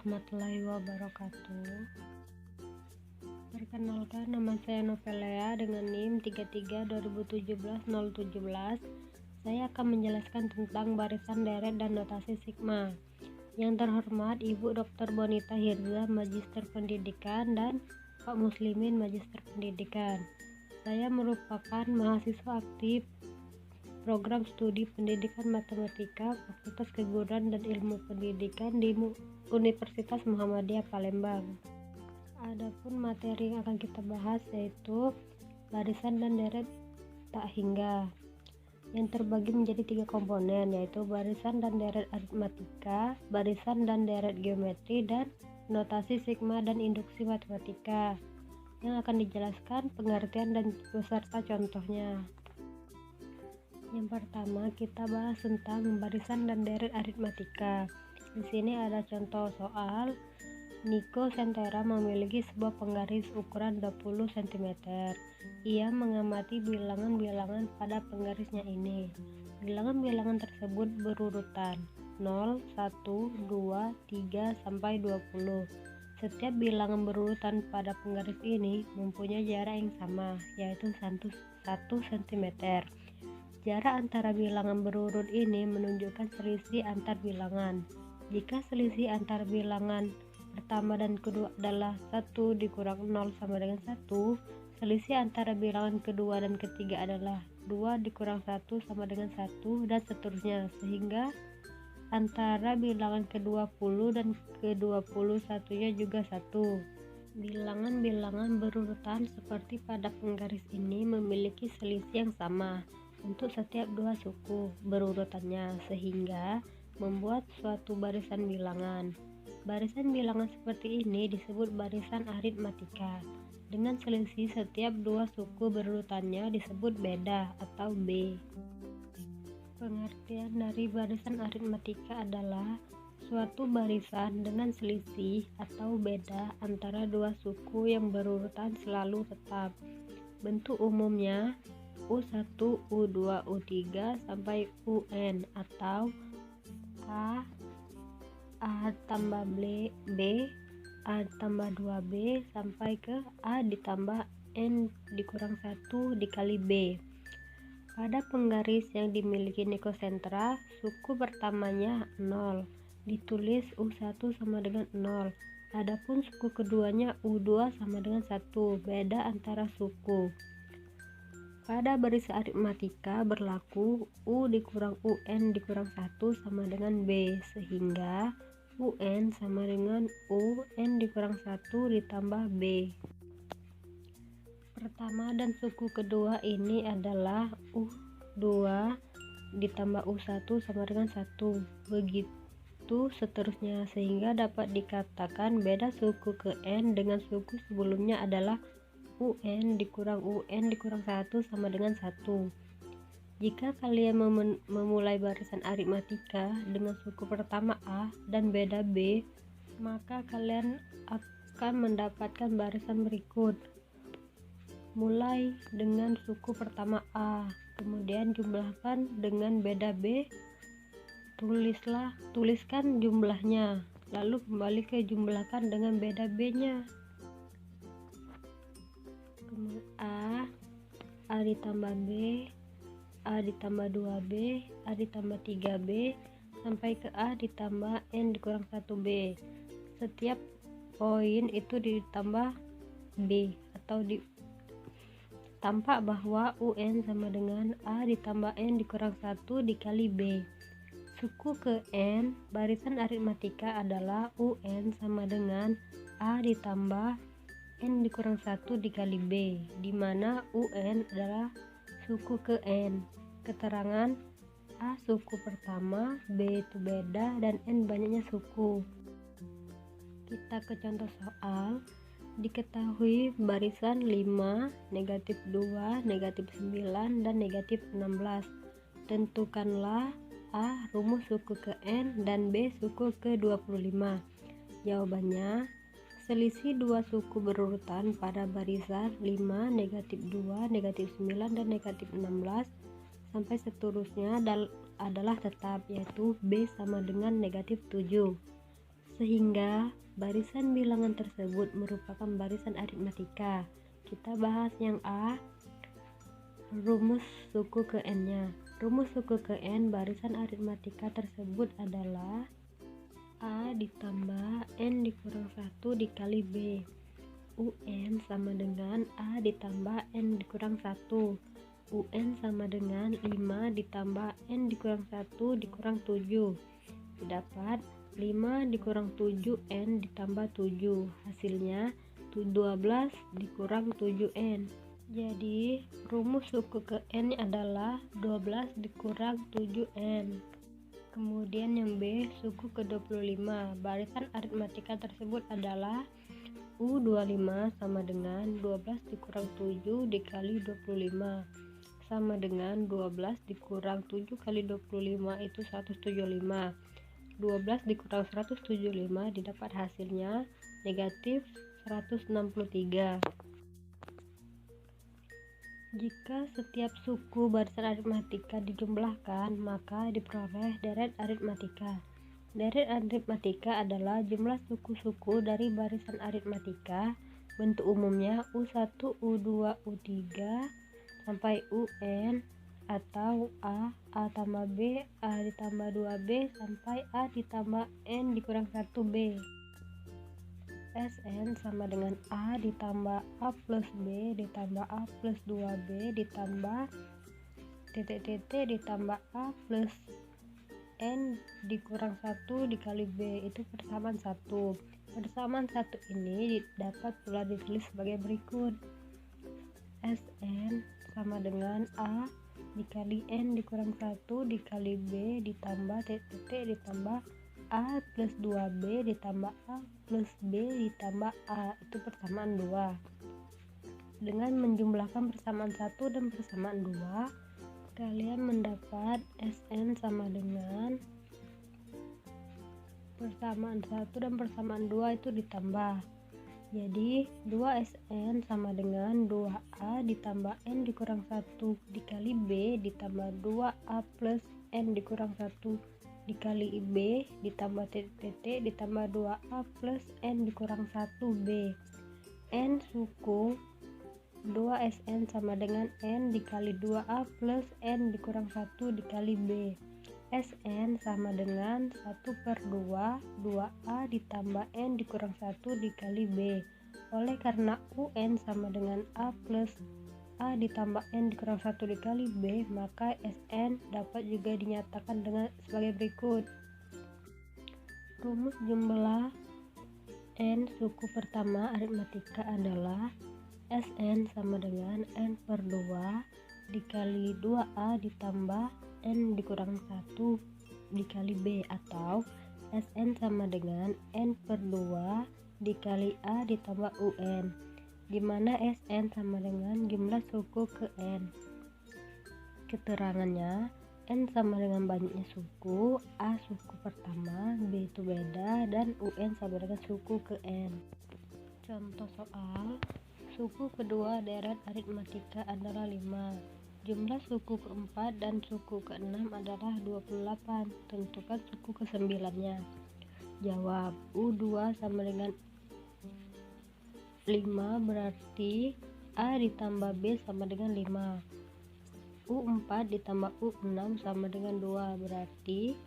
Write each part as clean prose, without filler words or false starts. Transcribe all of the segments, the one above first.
warahmatullahi wabarakatuh. Perkenalkan, nama saya Novelea dengan NIM 33/2017-017. Saya akan menjelaskan tentang barisan deret dan notasi sigma. Yang terhormat Ibu Dr. Bonita Hirza, Magister Pendidikan, dan Pak Muslimin, Magister Pendidikan. Saya merupakan mahasiswa aktif program studi pendidikan matematika Fakultas Keguruan dan Ilmu Pendidikan di Universitas Muhammadiyah Palembang. Adapun materi yang akan kita bahas yaitu barisan dan deret tak hingga, yang terbagi menjadi 3 komponen, yaitu barisan dan deret aritmatika, barisan dan deret geometri, dan notasi sigma dan induksi matematika, yang akan dijelaskan pengertian dan beserta contohnya. Yang pertama, kita bahas tentang barisan dan deret aritmatika. Di sini ada contoh soal. Nico Sentera memiliki sebuah penggaris ukuran 20 cm. Ia mengamati bilangan-bilangan pada penggarisnya ini. Bilangan-bilangan tersebut berurutan 0, 1, 2, 3, sampai 20. Setiap bilangan berurutan pada penggaris ini mempunyai jarak yang sama, yaitu 1 cm. Jarak antara bilangan berurut ini menunjukkan selisih antar bilangan. Jika selisih antar bilangan pertama dan kedua adalah 1 dikurang 0 sama dengan 1, selisih antara bilangan kedua dan ketiga adalah 2 dikurang 1 sama dengan 1, dan seterusnya, sehingga antara bilangan ke-20 dan ke-21-nya juga 1. Bilangan-bilangan berurutan seperti pada penggaris ini memiliki selisih yang sama untuk setiap 2 suku berurutannya, sehingga membuat suatu barisan bilangan. Barisan bilangan seperti ini disebut barisan aritmatika. Dengan selisih setiap 2 suku berurutannya disebut beda atau B. Pengertian dari barisan aritmatika adalah suatu barisan dengan selisih atau beda antara 2 suku yang berurutan selalu tetap. Bentuk umumnya U1, U2, U3 sampai UN, atau A tambah B, A tambah 2B sampai ke A ditambah N dikurang 1 dikali B. Pada penggaris yang dimiliki Nico Sentera, suku pertamanya 0, ditulis U1 sama dengan 0. Adapun suku keduanya U2 sama dengan 1, beda antara suku. Pada barisan aritmatika berlaku U dikurang UN dikurang 1 sama dengan B, sehingga UN sama dengan UN dikurang 1 ditambah B. Pertama dan suku kedua ini adalah U2 ditambah U1 sama dengan 1. Begitu seterusnya, sehingga dapat dikatakan beda suku ke N dengan suku sebelumnya adalah UN dikurang UN dikurang 1 sama dengan 1. Jika kalian memulai barisan aritmatika dengan suku pertama A dan beda B, maka kalian akan mendapatkan barisan berikut. Mulai dengan suku pertama A, kemudian jumlahkan dengan beda B, tuliskan jumlahnya, lalu kembali ke jumlahkan dengan beda B-nya. A ditambah B, A ditambah 2B, A ditambah 3B, sampai ke A ditambah N dikurang 1B. Setiap poin itu ditambah B, atau tampak bahwa UN sama dengan A ditambah N dikurang 1 dikali B. Suku ke N barisan aritmatika adalah UN sama dengan A ditambah N dikurang 1 dikali B, di mana UN adalah suku ke N. Keterangan A suku pertama, B itu beda, dan N banyaknya suku. Kita ke contoh soal. Diketahui barisan 5, negatif 2, negatif 9, dan negatif 16. Tentukanlah A rumus suku ke N dan B suku ke 25. Jawabannya, selisih 2 suku berurutan pada barisan 5, negatif 2, negatif 9, dan negatif 16 sampai seterusnya adalah tetap, yaitu B sama dengan negatif 7. sehingga barisan bilangan tersebut merupakan barisan aritmatika. Kita bahas yang A, rumus suku ke N-nya. Rumus suku ke N barisan aritmatika tersebut adalah A ditambah N dikurang 1 dikali B. UN sama dengan A ditambah N dikurang 1. UN sama dengan 5 ditambah N dikurang 1 dikurang 7. Didapat 5 dikurang 7N ditambah 7. Hasilnya 12 dikurang 7N. Jadi rumus suku ke N adalah 12 dikurang 7N. Kemudian yang B, suku ke 25. Barisan aritmatika tersebut adalah U25 sama dengan 12 dikurang 7 dikali 25 sama dengan 12 dikurang 7 kali 25 itu 175. 12 dikurang 175 didapat hasilnya negatif 163. Jika setiap suku barisan aritmatika dijumlahkan, maka diperoleh deret aritmatika. Deret aritmatika adalah jumlah suku-suku dari barisan aritmatika. Bentuk umumnya U1, U2, U3 sampai UN atau A tambah B, A ditambah 2B sampai A ditambah N dikurang 1B. Sn sama dengan A ditambah A plus B ditambah A plus 2B ditambah titik-titik ditambah A plus N dikurang 1 dikali B, itu persamaan 1. Persamaan 1 ini dapat pula ditulis sebagai berikut. Sn sama dengan A dikali N dikurang 1 dikali B ditambah titik ditambah A plus 2B ditambah A plus B ditambah A, itu persamaan 2. Dengan menjumlahkan persamaan 1 dan persamaan 2, kalian mendapat Sn sama dengan persamaan 1 dan persamaan 2 itu ditambah. Jadi 2Sn sama dengan 2A ditambah N dikurang 1 dikali B ditambah 2A plus N dikurang 1 dikali B ditambah titik ditambah 2A plus N dikurang 1B. N suku 2Sn sama dengan N dikali 2A plus N dikurang 1 dikali B. Sn sama dengan 1/2 2A ditambah N dikurang 1 dikali B. Oleh karena UN sama dengan A plus A ditambah N dikurang 1 dikali B, maka Sn dapat juga dinyatakan dengan sebagai berikut. Rumus jumlah N suku pertama aritmatika adalah Sn sama dengan N/2 dikali 2A ditambah N dikurang 1 dikali B, atau Sn sama dengan N/2 dikali A ditambah UN, di mana Sn sama dengan jumlah suku ke N. Keterangannya, N sama dengan banyaknya suku, A suku pertama, B itu beda, dan UN sama dengan suku ke N. Contoh soal, suku kedua deret aritmatika adalah 5. Jumlah suku keempat dan suku keenam adalah 28. Tentukan suku ke-9-nya. Jawab, U2 sama dengan 5 berarti A ditambah B sama dengan 5. U4 ditambah U6 sama dengan 2, berarti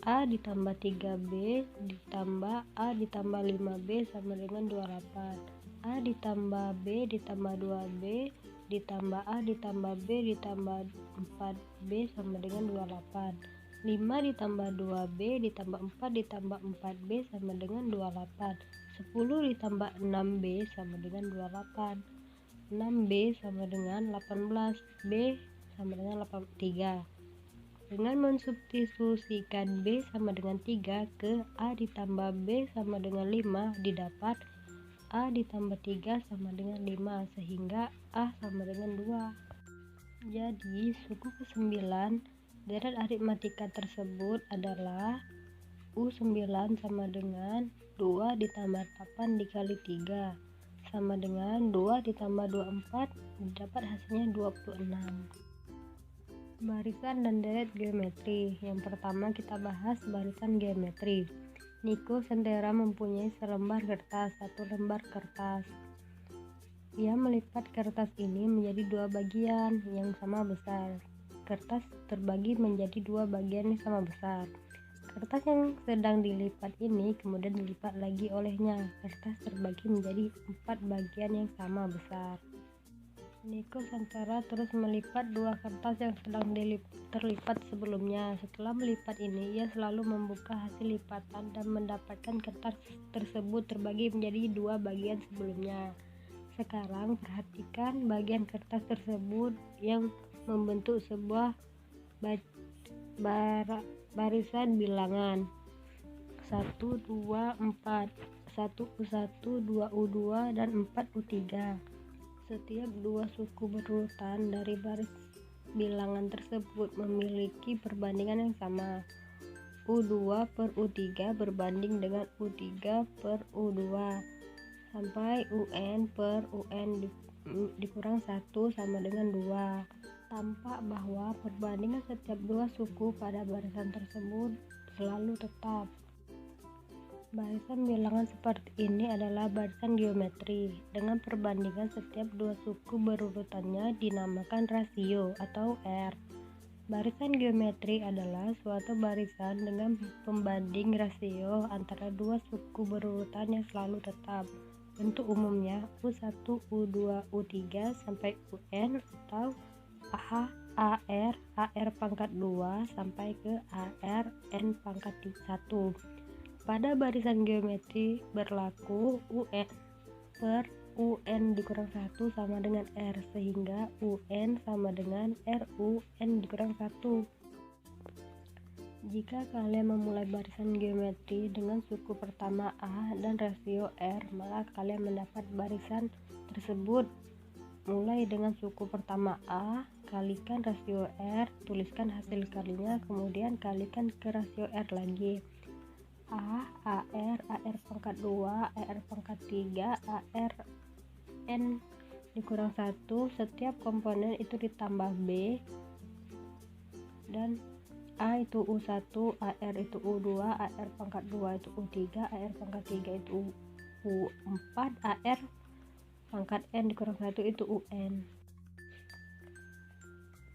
A ditambah 3B ditambah A ditambah 5B sama dengan 28. A ditambah B ditambah 2B ditambah A ditambah B ditambah 4B sama dengan 28. 5 ditambah 2B ditambah 4 ditambah 4B sama dengan 28. 10 ditambah 6B sama dengan 28. 6B sama dengan 18. B sama dengan 83. Dengan mensubstitusikan B sama dengan 3 ke A ditambah B sama dengan 5, didapat A ditambah 3 sama dengan 5, sehingga A sama dengan 2. Jadi suku ke-9 deret aritmatika tersebut adalah U9 sama dengan 2 ditambah 8 dikali 3 sama dengan 2 ditambah 24, dapat hasilnya 26. Barisan dan deret geometri. Yang pertama kita bahas barisan geometri. Niko Sentera mempunyai selembar kertas, satu lembar kertas. Ia melipat kertas ini menjadi dua bagian yang sama besar. Kertas terbagi menjadi dua bagian yang sama besar. Kertas yang sedang dilipat ini kemudian dilipat lagi olehnya. Kertas terbagi menjadi 4 bagian yang sama besar. Niko Sentera terus melipat dua kertas yang sedang terlipat sebelumnya. Setelah melipat ini, ia selalu membuka hasil lipatan dan mendapatkan kertas tersebut terbagi menjadi dua bagian sebelumnya. Sekarang perhatikan bagian kertas tersebut yang membentuk sebuah barisan bilangan 1, 2, 4, 1U1, 2U2, dan 4U3. Setiap dua suku berurutan dari baris bilangan tersebut memiliki perbandingan yang sama. U2 per U3 berbanding dengan U3 per U2 sampai UN per UN dikurang 1 sama dengan 2. Tampak bahwa perbandingan setiap dua suku pada barisan tersebut selalu tetap. Barisan bilangan seperti ini adalah barisan geometri. Dengan perbandingan setiap dua suku berurutannya dinamakan rasio atau R. Barisan geometri adalah suatu barisan dengan pembanding rasio antara dua suku berurutan yang selalu tetap. Bentuk umumnya U1, U2, U3 sampai UN atau AR pangkat 2 sampai ke AR N pangkat 1. Pada barisan geometri berlaku UN per UN dikurang 1 sama dengan R, sehingga UN sama dengan RUN dikurang 1. Jika kalian memulai barisan geometri dengan suku pertama A dan rasio R, maka kalian mendapat barisan tersebut. Mulai dengan suku pertama A, kalikan rasio R, tuliskan hasil kalinya, kemudian kalikan ke rasio R lagi. AR pangkat 2, AR pangkat 3, AR N dikurang 1, setiap komponen itu ditambah B, dan A itu U1, AR itu U2, AR pangkat 2 itu U3, AR pangkat 3 itu U4, AR pangkat N dikurang 1 itu UN.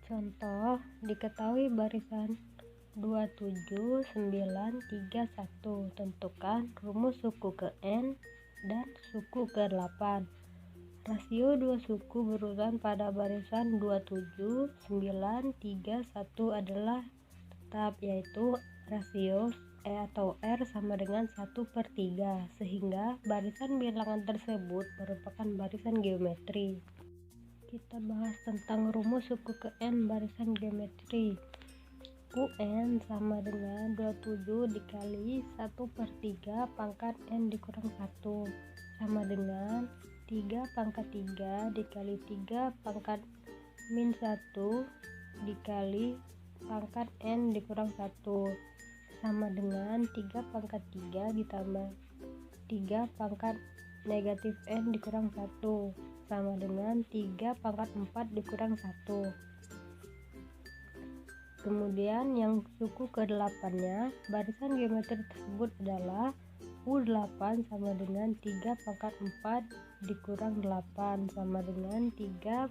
Contoh, diketahui barisan 27, 9, 3, 1. Tentukan rumus suku ke N dan suku ke 8. Rasio dua suku berurutan pada barisan 27, 9, 3, 1 adalah tetap, yaitu rasio atau R sama dengan 1/3, sehingga barisan bilangan tersebut merupakan barisan geometri. Kita bahas tentang rumus suku ke N barisan geometri. UN sama dengan 27 dikali 1/3 pangkat N dikurang 1 sama dengan 3 pangkat 3 dikali 3 pangkat min 1 dikali pangkat N dikurang 1 sama dengan 3 pangkat 3 ditambah 3 pangkat negatif N dikurang 1 sama dengan 3 pangkat 4 dikurang 1. Kemudian yang suku ke-8 nya, barisan geometri tersebut adalah U8 sama dengan 3 pangkat 4 dikurang 8 sama dengan 3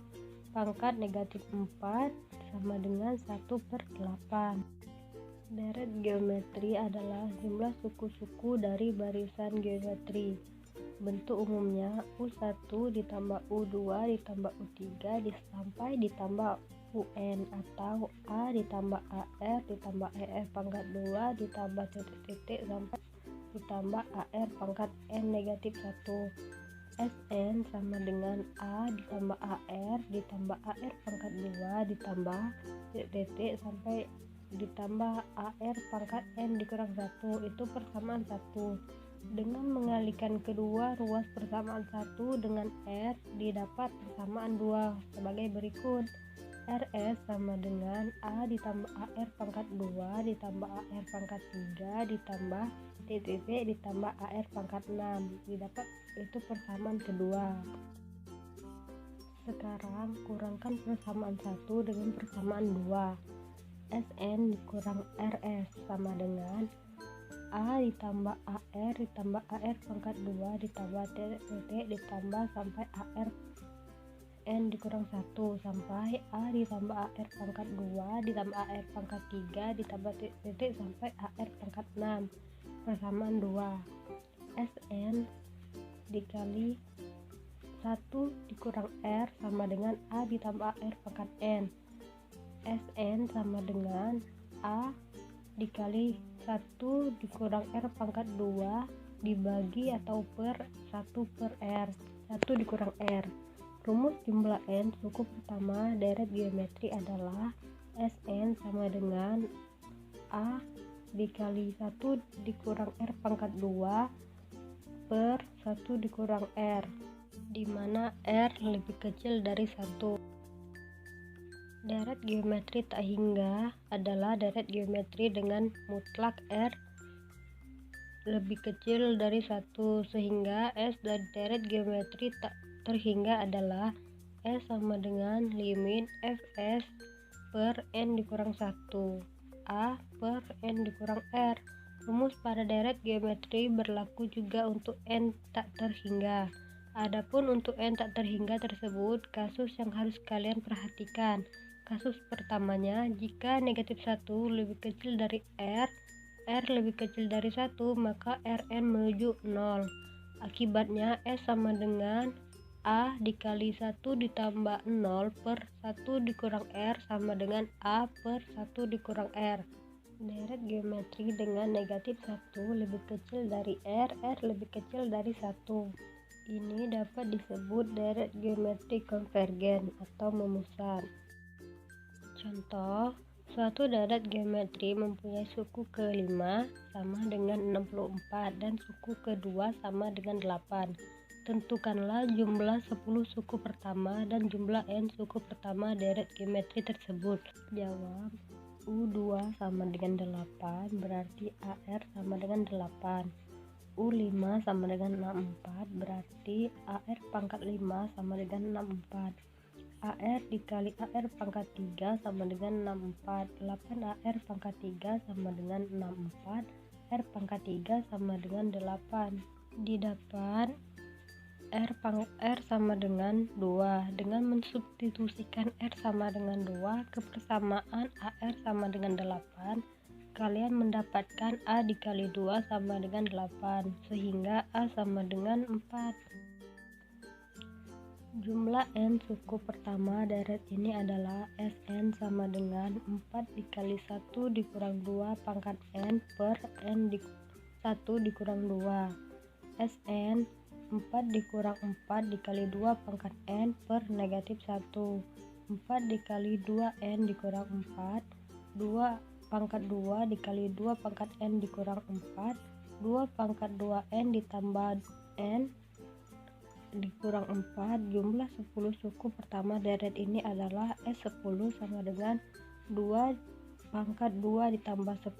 pangkat negatif 4 sama dengan 1/8. Deret geometri adalah jumlah suku-suku dari barisan geometri. Bentuk umumnya U1 ditambah U2 ditambah U3 sampai ditambah UN atau A ditambah AR ditambah ER pangkat 2 ditambah titik-titik sampai ditambah AR pangkat N negatif 1. SN sama dengan A ditambah AR ditambah AR pangkat 2 ditambah titik-titik sampai ditambah AR pangkat N dikurang 1. Itu persamaan 1. Dengan mengalihkan kedua ruas persamaan 1 dengan R, didapat persamaan 2 sebagai berikut. RS sama dengan A ditambah AR pangkat 2 ditambah AR pangkat 3 ditambah titik ditambah AR pangkat 6. Didapat itu persamaan kedua. Sekarang kurangkan persamaan 1 dengan persamaan 2. SN dikurang RS sama dengan A ditambah AR ditambah AR pangkat 2 ditambah titik ditambah sampai AR N dikurang 1 sampai A ditambah AR pangkat 2 ditambah AR pangkat 3 ditambah titik sampai AR pangkat 6 persamaan 2. Sn dikali 1 dikurang R sama dengan A ditambah AR pangkat N. Sn sama dengan A dikali 1 dikurang R pangkat 2 dibagi atau per 1 per R 1 dikurang R. Rumus jumlah N suku pertama deret geometri adalah Sn sama dengan A dikali 1 dikurang R pangkat 2 per 1 dikurang R, di mana R lebih kecil dari 1. Deret geometri tak hingga adalah deret geometri dengan mutlak R lebih kecil dari 1, sehingga S dari deret geometri tak terhingga adalah S sama dengan limit Fs per N dikurang 1 A per N dikurang R. Rumus pada deret geometri berlaku juga untuk N tak terhingga. Adapun untuk N tak terhingga tersebut, kasus yang harus kalian perhatikan. Kasus pertamanya, jika negatif 1 lebih kecil dari R lebih kecil dari 1, maka Rn menuju 0. Akibatnya S sama dengan A dikali 1 ditambah 0 per 1 dikurang R sama dengan A per 1 dikurang R. Deret geometri dengan negatif 1 lebih kecil dari R lebih kecil dari 1. Ini dapat disebut deret geometri konvergen atau memusat. Contoh, suatu deret geometri mempunyai suku ke-5 sama dengan 64 dan suku ke-2 sama dengan 8. Tentukanlah jumlah 10 suku pertama dan jumlah N suku pertama deret geometri tersebut. Jawab, U2 sama dengan 8 berarti AR sama dengan 8. U5 sama dengan 64 berarti AR pangkat 5 sama dengan 64. AR dikali AR pangkat 3 sama dengan 64. 8 AR pangkat 3 sama dengan 64. R pangkat 3 sama dengan 8. Didapat R sama dengan 2. Dengan mensubstitusikan R sama dengan 2 ke persamaan AR sama dengan 8, kalian mendapatkan A dikali 2 sama dengan 8, sehingga A sama dengan 4. Jumlah N suku pertama deret ini adalah Sn sama dengan 4 dikali 1 dikurang 2 pangkat N per N 1 dikurang 2. Sn 4 dikurang 4 dikali 2 pangkat N per negatif 1. 4 dikali 2N dikurang 4. 2 pangkat 2 dikali 2 pangkat N dikurang 4. 2 pangkat 2N ditambah N dikurang 4. Jumlah 10 suku pertama deret ini adalah S10 sama dengan 2 pangkat 2 ditambah 10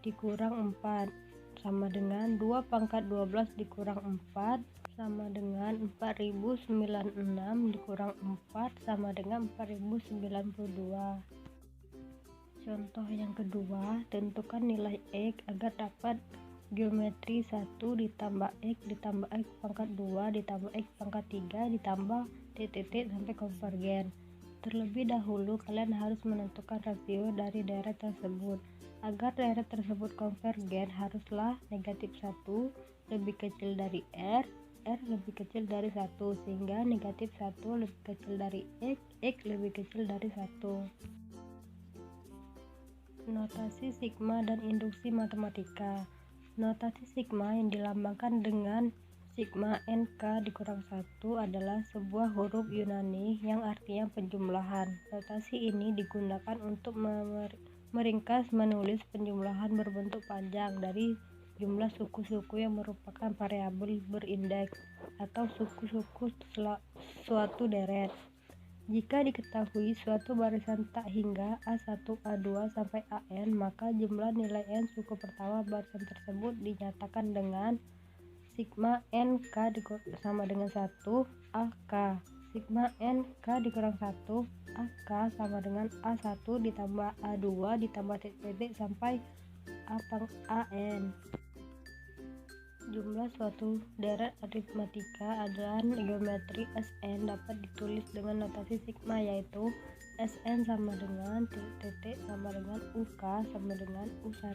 dikurang 4 sama dengan 2 pangkat 12 dikurang 4 sama dengan 4096 dikurang 4 sama dengan 4092. Contoh yang kedua, tentukan nilai X agar dapat geometri 1 ditambah X ditambah X pangkat 2 ditambah X pangkat 3 ditambah titik sampai konvergen. Terlebih dahulu kalian harus menentukan rasio dari deret tersebut. Agar deret tersebut konvergen, haruslah negatif 1 lebih kecil dari R lebih kecil dari 1, sehingga negatif 1 lebih kecil dari X lebih kecil dari 1. Notasi sigma dan induksi matematika. Notasi sigma yang dilambangkan dengan sigma NK dikurang 1 adalah sebuah huruf Yunani yang artinya penjumlahan. Notasi ini digunakan untuk meringkas menulis penjumlahan berbentuk panjang dari jumlah suku-suku yang merupakan variabel berindeks atau suku-suku suatu deret. Jika diketahui suatu barisan tak hingga A1, A2 sampai AN, maka jumlah nilai N suku pertama barisan tersebut dinyatakan dengan sigma NK sama dengan 1 AK. Sigma NK dikurang 1 AK sama dengan A1 ditambah A2 ditambah titik sampai AN. Jumlah suatu deret aritmatika adalah geometri Sn dapat ditulis dengan notasi sigma, yaitu Sn sama dengan titik sama dengan UK sama dengan U1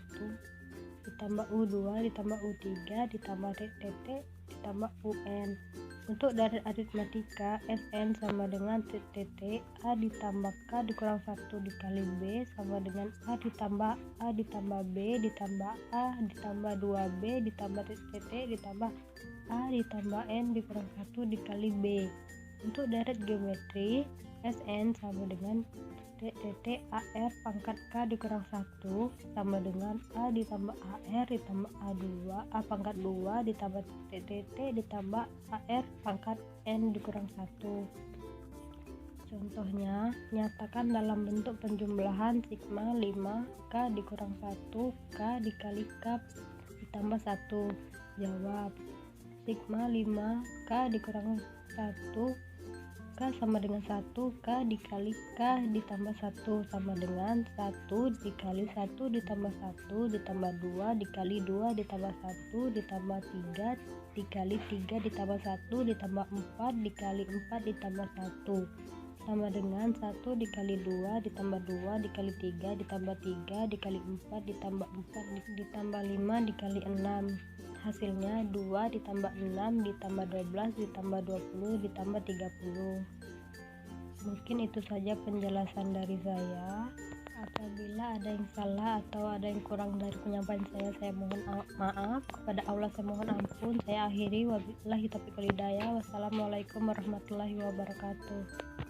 ditambah U2 ditambah U3 ditambah titik ditambah UN. Untuk deret aritmatika Sn sama dengan titik A ditambah K dikurang 1 dikali B sama dengan A ditambah B ditambah A ditambah 2B ditambah titik ditambah A ditambah N dikurang 1 dikali B. Untuk deret geometri Sn sama dengan titik AR pangkat K dikurang 1 sama dengan A ditambah AR ditambah A pangkat 2 ditambah titik ditambah AR pangkat N dikurang 1. Contohnya, nyatakan dalam bentuk penjumlahan sigma 5 K dikurang 1 K dikali K ditambah 1. Jawab, sigma 5 K dikurang 1 K sama dengan 1 K dikali K ditambah 1 sama dengan 1 dikali 1 ditambah 1 ditambah 2 dikali 2 ditambah 1 ditambah 3 dikali 3 ditambah 1 ditambah 4 dikali 4 ditambah 1 sama dengan 1 dikali 2 ditambah 2 dikali 3 ditambah 3 dikali 4 ditambah 4 ditambah 5 dikali 6. Hasilnya 2 ditambah 6 ditambah 12 ditambah 20 ditambah 30. Mungkin itu saja penjelasan dari saya. Apabila ada yang salah atau ada yang kurang dari penyampaian saya mohon maaf. Kepada Allah saya mohon ampun. Saya akhiri, wabillahi taufiq wal hidayah. Wassalamualaikum warahmatullahi wabarakatuh.